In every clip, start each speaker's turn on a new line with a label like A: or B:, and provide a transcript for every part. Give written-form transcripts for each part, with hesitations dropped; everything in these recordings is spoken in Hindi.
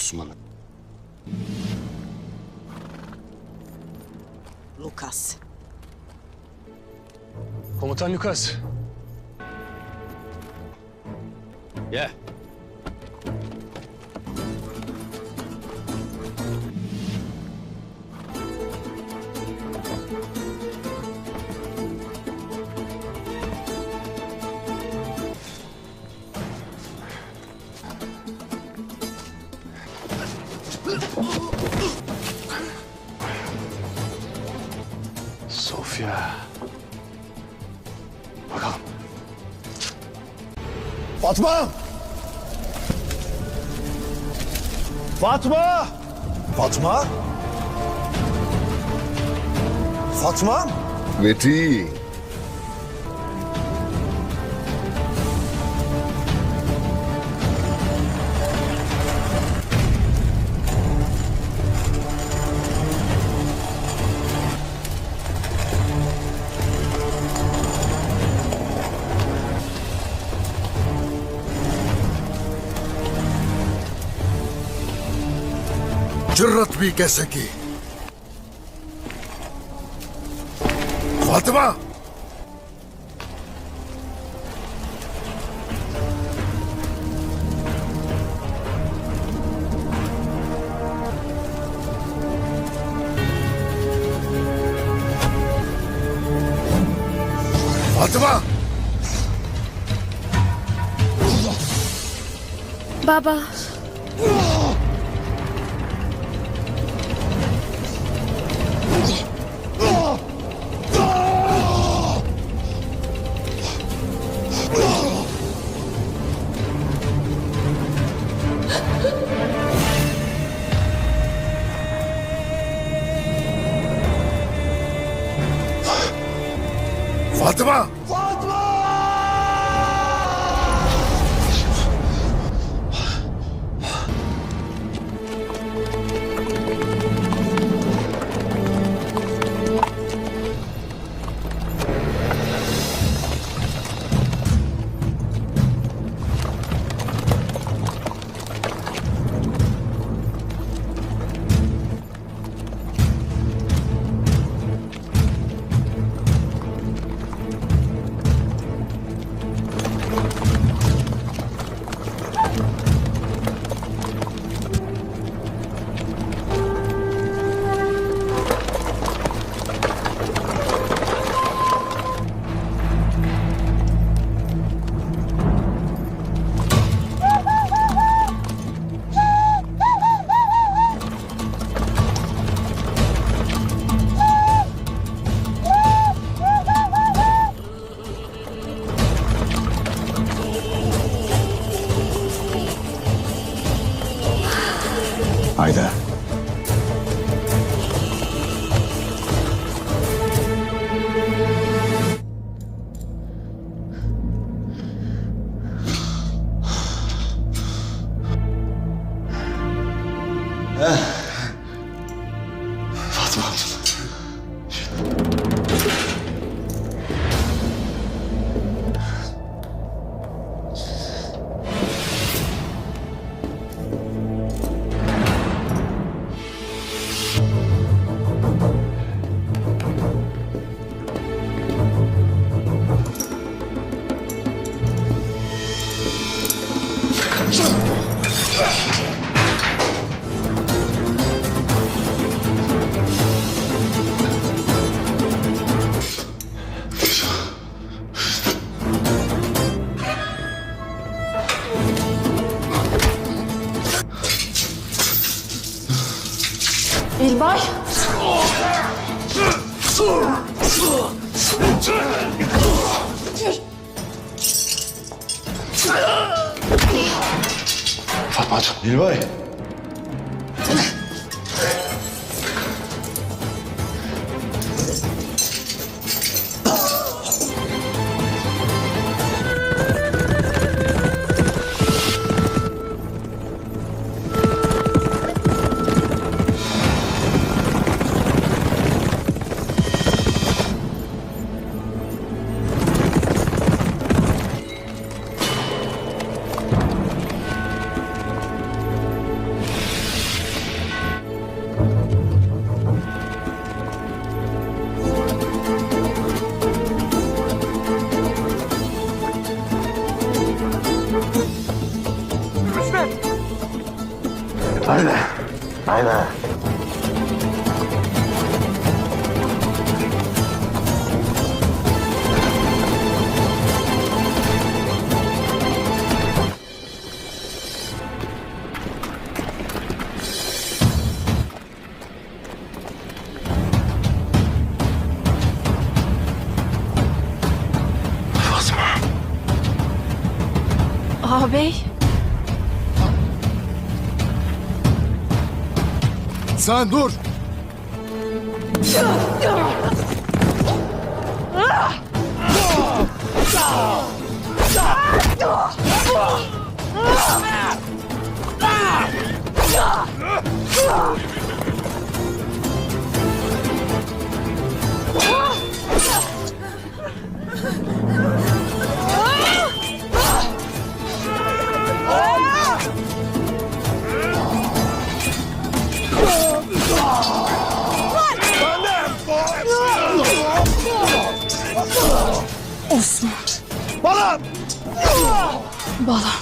A: Osman'ı.
B: Lucas.
C: Komutan Lucas.
A: Gel.
C: Sofya. Bakalım.
D: Fatma! Fatma! Fatma? Fatma?
E: Metin. जुर्रत भी कैसे की फातिमा फातिमा
F: बाबा
E: Fatima
D: Hayda.
C: Fatma.
F: İlbay.
C: Fatmacığım.
D: Dilbay. Haydi. Haydi.
C: Fatma.
B: Ağabey.
E: Sen dur.
B: Osman.
D: Bana!
B: Bala.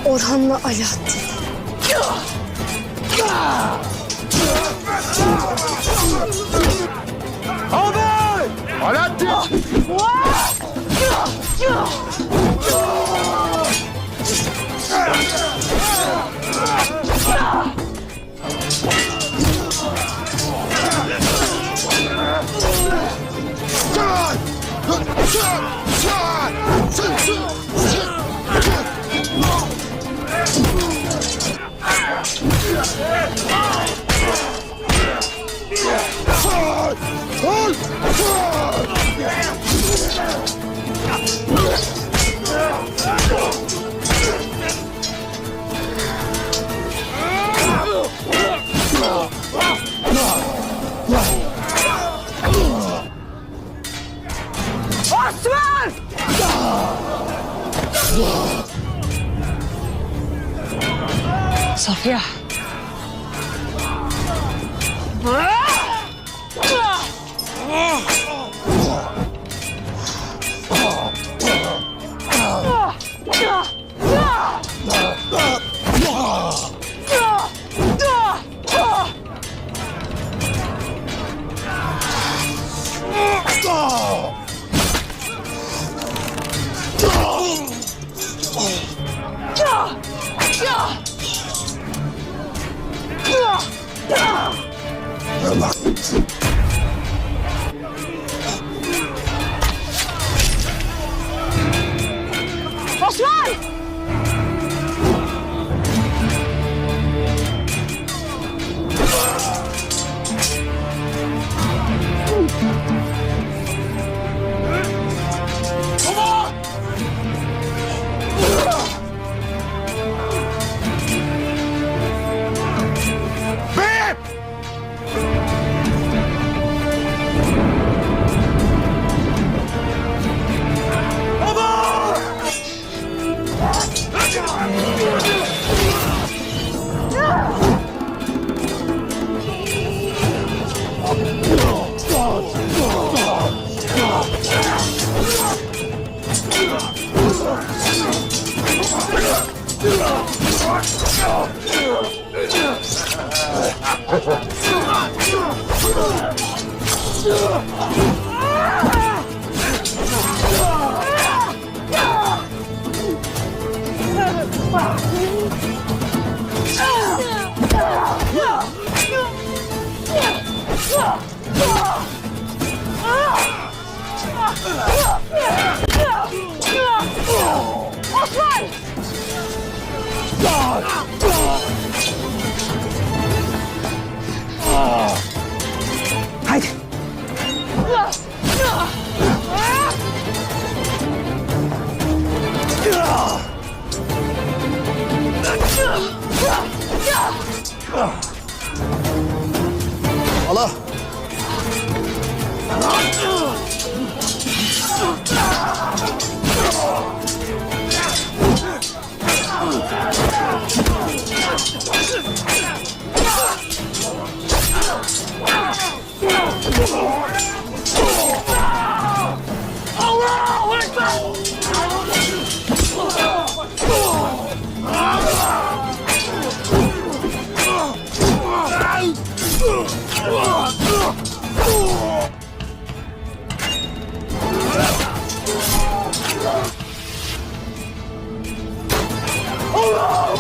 B: Orhan'la Alaaddin.
E: Alaaddin!
B: Safiye. Osman!
D: Haydi. Allah.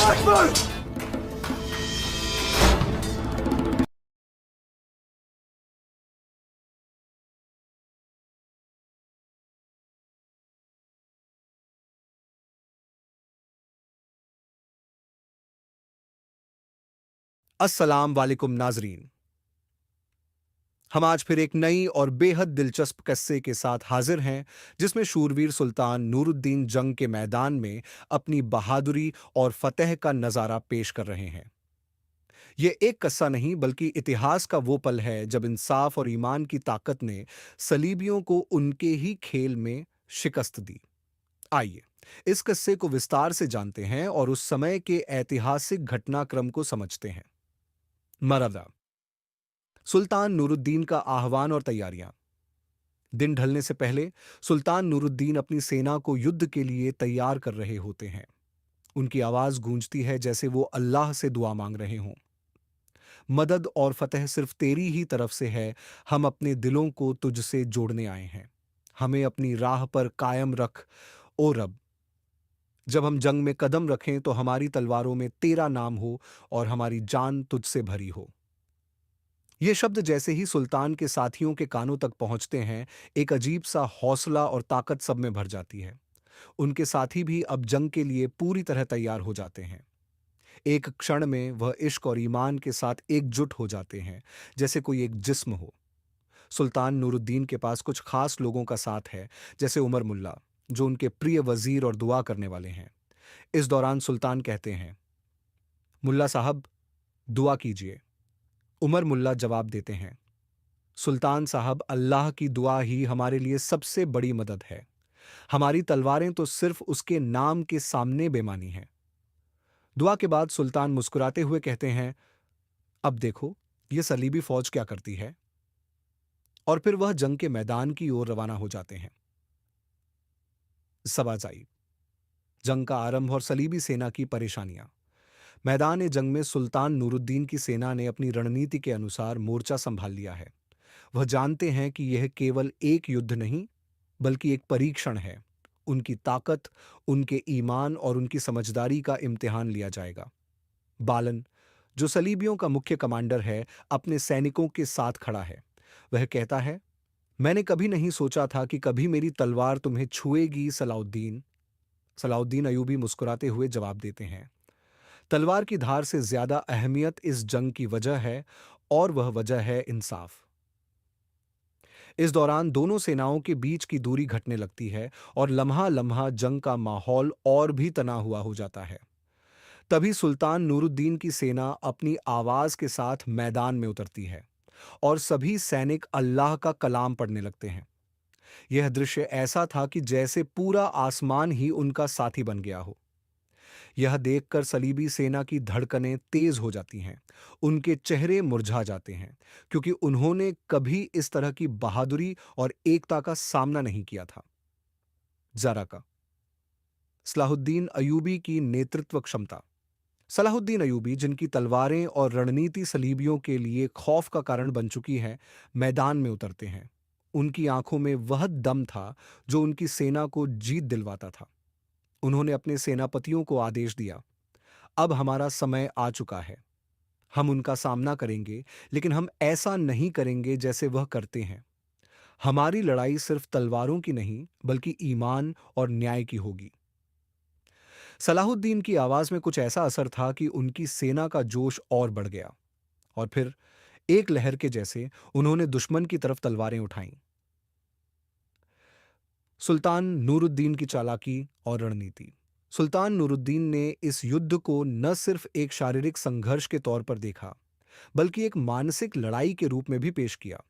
D: Akbar!
F: अस्सलाम वालेकुम नाजरीन। हम आज फिर एक नई और बेहद दिलचस्प किस्से के साथ हाजिर हैं, जिसमें शूरवीर सुल्तान नूरुद्दीन जंग के मैदान में अपनी बहादुरी और फतह का नज़ारा पेश कर रहे हैं। ये एक किस्सा नहीं, बल्कि इतिहास का वो पल है जब इंसाफ और ईमान की ताकत ने सलीबियों को उनके ही खेल में शिकस्त दी। आइए इस किस्से को विस्तार से जानते हैं और उस समय के ऐतिहासिक घटनाक्रम को समझते हैं। मरदा सुल्तान नूरुद्दीन का आह्वान और तैयारियां। दिन ढलने से पहले सुल्तान नूरुद्दीन अपनी सेना को युद्ध के लिए तैयार कर रहे होते हैं। उनकी आवाज गूंजती है जैसे वो अल्लाह से दुआ मांग रहे हों। मदद और फतह सिर्फ तेरी ही तरफ से है। हम अपने दिलों को तुझसे जोड़ने आए हैं। हमें अपनी राह पर कायम रख ओ रब। जब हम जंग में कदम रखें तो हमारी तलवारों में तेरा नाम हो और हमारी जान तुझसे भरी हो। ये शब्द जैसे ही सुल्तान के साथियों के कानों तक पहुंचते हैं, एक अजीब सा हौसला और ताकत सब में भर जाती है। उनके साथी भी अब जंग के लिए पूरी तरह तैयार हो जाते हैं। एक क्षण में वह इश्क और ईमान के साथ एकजुट हो जाते हैं, जैसे कोई एक जिस्म हो। सुल्तान नूरुद्दीन के पास कुछ खास लोगों का साथ है, जैसे उमर मुल्ला, जो उनके प्रिय वजीर और दुआ करने वाले हैं। इस दौरान सुल्तान कहते हैं, मुल्ला साहब, दुआ कीजिए। उमर मुल्ला जवाब देते हैं, सुल्तान साहब, अल्लाह की दुआ ही हमारे लिए सबसे बड़ी मदद है। हमारी तलवारें तो सिर्फ उसके नाम के सामने बेमानी हैं। दुआ के बाद सुल्तान मुस्कुराते हुए कहते हैं, अब देखो ये सलीबी फौज क्या करती है। और फिर वह जंग के मैदान की ओर रवाना हो जाते हैं। सवाजाई, जंग का आरंभ और सलीबी सेना की परेशानियां। मैदान जंग में सुल्तान नूरुद्दीन की सेना ने अपनी रणनीति के अनुसार मोर्चा संभाल लिया है। वह जानते हैं कि यह केवल एक युद्ध नहीं, बल्कि एक परीक्षण है। उनकी ताकत, उनके ईमान और उनकी समझदारी का इम्तिहान लिया जाएगा। बालन, जो सलीबियों का मुख्य कमांडर है, अपने सैनिकों के साथ खड़ा है। वह कहता है, मैंने कभी नहीं सोचा था कि कभी मेरी तलवार तुम्हें छुएगी सलाउद्दीन। सलाउद्दीन अयूबी मुस्कुराते हुए जवाब देते हैं, तलवार की धार से ज्यादा अहमियत इस जंग की वजह है, और वह वजह है इंसाफ। इस दौरान दोनों सेनाओं के बीच की दूरी घटने लगती है और लम्हा लम्हा जंग का माहौल और भी तना हुआ हो जाता है। तभी सुल्तान नूरुद्दीन की सेना अपनी आवाज के साथ मैदान में उतरती है और सभी सैनिक अल्लाह का कलाम पढ़ने लगते हैं। यह दृश्य ऐसा था कि जैसे पूरा आसमान ही उनका साथी बन गया हो। यह देखकर सलीबी सेना की धड़कनें तेज हो जाती हैं। उनके चेहरे मुरझा जाते हैं, क्योंकि उन्होंने कभी इस तरह की बहादुरी और एकता का सामना नहीं किया था। जरा का सलाहुद्दीन अयूबी की नेतृत्व क्षमता। सलाहुद्दीन अयूबी, जिनकी तलवारें और रणनीति सलीबियों के लिए खौफ का कारण बन चुकी है, मैदान में उतरते हैं। उनकी आंखों में वह दम था जो उनकी सेना को जीत दिलवाता था। उन्होंने अपने सेनापतियों को आदेश दिया, अब हमारा समय आ चुका है। हम उनका सामना करेंगे, लेकिन हम ऐसा नहीं करेंगे जैसे वह करते हैं। हमारी लड़ाई सिर्फ तलवारों की नहीं, बल्कि ईमान और न्याय की होगी। सलाहुद्दीन की आवाज में कुछ ऐसा असर था कि उनकी सेना का जोश और बढ़ गया, और फिर एक लहर के जैसे उन्होंने दुश्मन की तरफ तलवारें उठाईं। सुल्तान नूरुद्दीन की चालाकी और रणनीति। सुल्तान नूरुद्दीन ने इस युद्ध को न सिर्फ एक शारीरिक संघर्ष के तौर पर देखा, बल्कि एक मानसिक लड़ाई के रूप में भी पेश किया।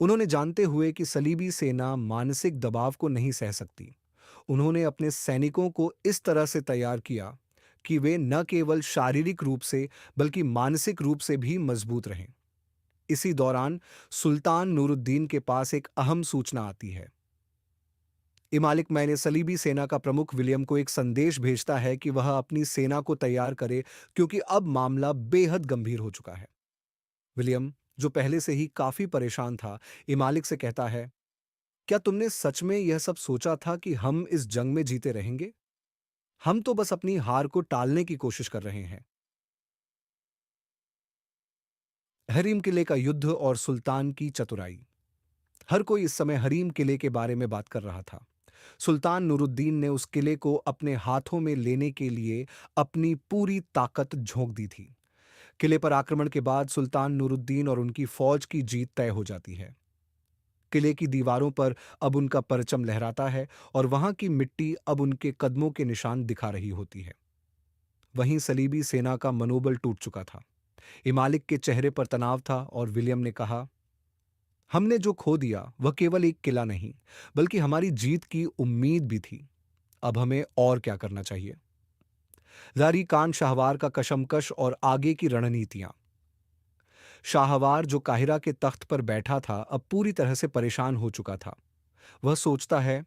F: उन्होंने, जानते हुए कि सलीबी सेना मानसिक दबाव को नहीं सह सकती, उन्होंने अपने सैनिकों को इस तरह से तैयार किया कि वे न केवल शारीरिक रूप से बल्कि मानसिक रूप से भी मजबूत रहें। इसी दौरान सुल्तान नूरुद्दीन के पास एक अहम सूचना आती है। इमालिक मैंने सलीबी सेना का प्रमुख विलियम को एक संदेश भेजता है कि वह अपनी सेना को तैयार करे, क्योंकि अब मामला बेहद गंभीर हो चुका है। विलियम, जो पहले से ही काफी परेशान था, इमालिक से कहता है, क्या तुमने सच में यह सब सोचा था कि हम इस जंग में जीते रहेंगे? हम तो बस अपनी हार को टालने की कोशिश कर रहे हैं। हरीम किले का युद्ध और सुल्तान की चतुराई। हर कोई इस समय हरीम किले के बारे में बात कर रहा था। सुल्तान नूरुद्दीन ने उस किले को अपने हाथों में लेने के लिए अपनी पूरी ताकत झोंक दी थी। किले पर आक्रमण के बाद सुल्तान नूरुद्दीन और उनकी फौज की जीत तय हो जाती है। किले की दीवारों पर अब उनका परचम लहराता है और वहां की मिट्टी अब उनके कदमों के निशान दिखा रही होती है। वहीं सलीबी सेना का मनोबल टूट चुका था। इमालिक के चेहरे पर तनाव था और विलियम ने कहा, हमने जो खो दिया वह केवल एक किला नहीं, बल्कि हमारी जीत की उम्मीद भी थी। अब हमें और क्या करना चाहिए? जारी कान शाहवार का कशमकश और आगे की रणनीतियां। शाहवार जो काहिरा के तख्त पर बैठा था, अब पूरी तरह से परेशान हो चुका था। वह सोचता है,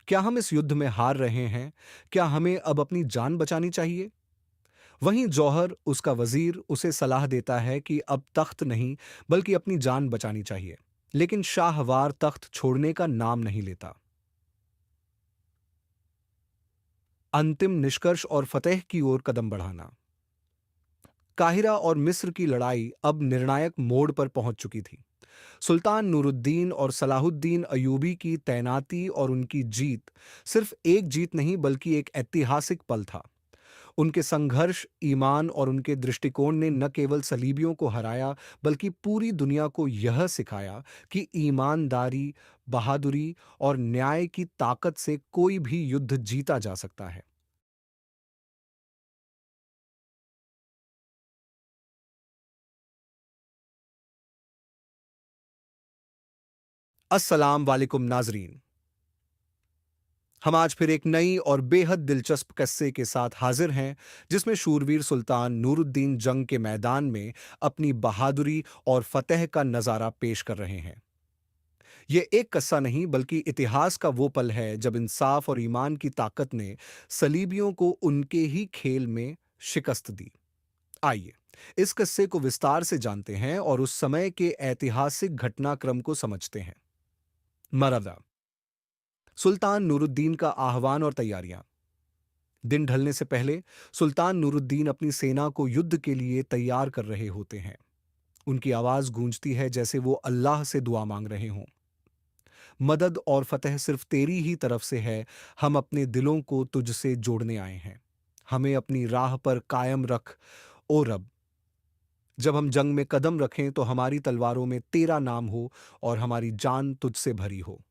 F: क्या हम इस युद्ध में हार रहे हैं? क्या हमें अब अपनी जान बचानी चाहिए? वहीं जौहर, उसका वजीर, उसे सलाह देता है कि अब तख्त नहीं बल्कि अपनी जान बचानी चाहिए। लेकिन शाहवार तख्त छोड़ने का नाम नहीं लेता। अंतिम निष्कर्ष और फतेह की ओर कदम बढ़ाना। काहिरा और मिस्र की लड़ाई अब निर्णायक मोड़ पर पहुंच चुकी थी। सुल्तान नूरुद्दीन और सलाहुद्दीन अयूबी की तैनाती और उनकी जीत सिर्फ एक जीत नहीं बल्कि एक ऐतिहासिक पल था। उनके संघर्ष, ईमान और उनके दृष्टिकोण ने न केवल सलीबियों को हराया बल्कि पूरी दुनिया को यह सिखाया कि ईमानदारी, बहादुरी और न्याय की ताकत से कोई भी युद्ध जीता जा सकता है। अस्सलाम वालेकुम नाजरीन। हम आज फिर एक नई और बेहद दिलचस्प किस्से के साथ हाजिर हैं, जिसमें शूरवीर सुल्तान नूरुद्दीन जंग के मैदान में अपनी बहादुरी और फतेह का नज़ारा पेश कर रहे हैं। ये एक किस्सा नहीं बल्कि इतिहास का वो पल है जब इंसाफ और ईमान की ताकत ने सलीबियों को उनके ही खेल में शिकस्त दी। आइए इस किस्से को विस्तार से जानते हैं और उस समय के ऐतिहासिक घटनाक्रम को समझते हैं। मरदा, सुल्तान नूरुद्दीन का आह्वान और तैयारियां। दिन ढलने से पहले सुल्तान नूरुद्दीन अपनी सेना को युद्ध के लिए तैयार कर रहे होते हैं। उनकी आवाज गूंजती है जैसे वो अल्लाह से दुआ मांग रहे हों। मदद और फतेह सिर्फ तेरी ही तरफ से है। हम अपने दिलों को तुझसे जोड़ने आए हैं। हमें अपनी राह पर कायम रख ओ रब। जब हम जंग में कदम रखें तो हमारी तलवारों में तेरा नाम हो और हमारी जान तुझसे भरी हो।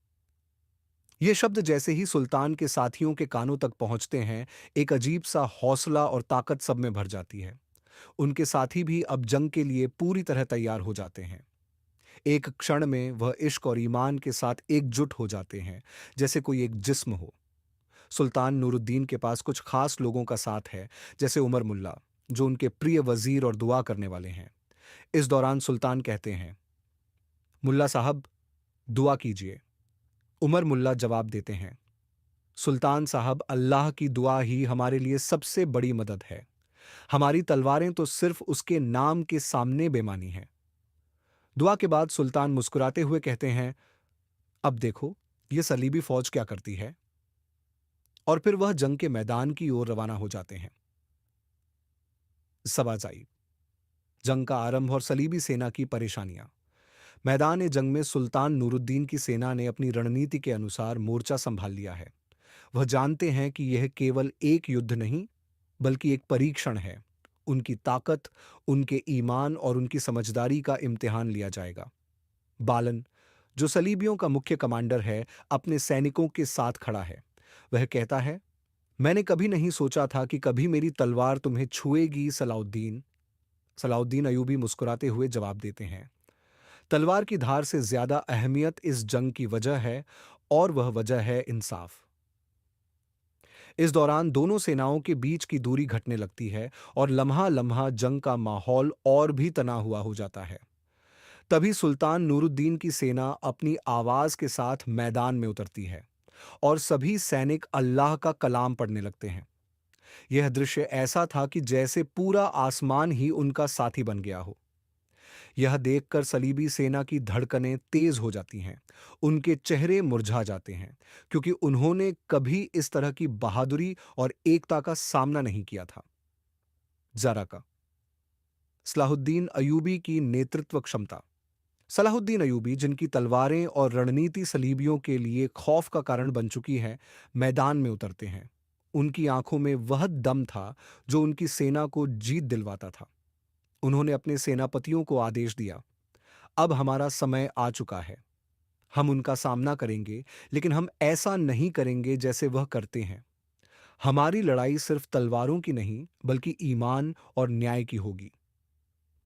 F: ये शब्द जैसे ही सुल्तान के साथियों के कानों तक पहुंचते हैं, एक अजीब सा हौसला और ताकत सब में भर जाती है। उनके साथी भी अब जंग के लिए पूरी तरह तैयार हो जाते हैं। एक क्षण में वह इश्क और ईमान के साथ एकजुट हो जाते हैं, जैसे कोई एक जिस्म हो। सुल्तान नूरुद्दीन के पास कुछ खास लोगों का साथ है, जैसे उमर मुल्ला, जो उनके प्रिय वजीर और दुआ करने वाले हैं। इस दौरान सुल्तान कहते हैं, मुल्ला साहब, दुआ कीजिए। उमर मुल्ला जवाब देते हैं, सुल्तान साहब, अल्लाह की दुआ ही हमारे लिए सबसे बड़ी मदद है। हमारी तलवारें तो सिर्फ उसके नाम के सामने बेमानी हैं। दुआ के बाद सुल्तान मुस्कुराते हुए कहते हैं, अब देखो ये सलीबी फौज क्या करती है। और फिर वह जंग के मैदान की ओर रवाना हो जाते हैं। सवाजाई, जंग का आरंभ और सलीबी सेना की परेशानियां। मैदान जंग में सुल्तान नूरुद्दीन की सेना ने अपनी रणनीति के अनुसार मोर्चा संभाल लिया है। वह जानते हैं कि यह केवल एक युद्ध नहीं बल्कि एक परीक्षण है। उनकी ताकत, उनके ईमान और उनकी समझदारी का इम्तिहान लिया जाएगा। बालन, जो सलीबियों का मुख्य कमांडर है, अपने सैनिकों के साथ खड़ा है। वह कहता है, मैंने कभी नहीं सोचा था कि कभी मेरी तलवार तुम्हें छुएगी सलाउद्दीन। सलाउद्दीन अयूबी मुस्कुराते हुए जवाब देते हैं, तलवार की धार से ज्यादा अहमियत इस जंग की वजह है और वह वजह है इंसाफ। इस दौरान दोनों सेनाओं के बीच की दूरी घटने लगती है और लम्हा लम्हा जंग का माहौल और भी तना हुआ हो जाता है। तभी सुल्तान नूरुद्दीन की सेना अपनी आवाज के साथ मैदान में उतरती है और सभी सैनिक अल्लाह का कलाम पढ़ने लगते हैं। यह दृश्य ऐसा था कि जैसे पूरा आसमान ही उनका साथी बन गया हो। यह देखकर सलीबी सेना की धड़कनें तेज हो जाती हैं। उनके चेहरे मुरझा जाते हैं, क्योंकि उन्होंने कभी इस तरह की बहादुरी और एकता का सामना नहीं किया था। जरा का सलाहुद्दीन अयूबी की नेतृत्व क्षमता। सलाहुद्दीन अयूबी, जिनकी तलवारें और रणनीति सलीबियों के लिए खौफ का कारण बन चुकी है, मैदान में उतरते हैं। उनकी आंखों में वह दम था जो उनकी सेना को जीत दिलवाता था। उन्होंने अपने सेनापतियों को आदेश दिया, अब हमारा समय आ चुका है। हम उनका सामना करेंगे, लेकिन हम ऐसा नहीं करेंगे जैसे वह करते हैं। हमारी लड़ाई सिर्फ तलवारों की नहीं, बल्कि ईमान और न्याय की होगी।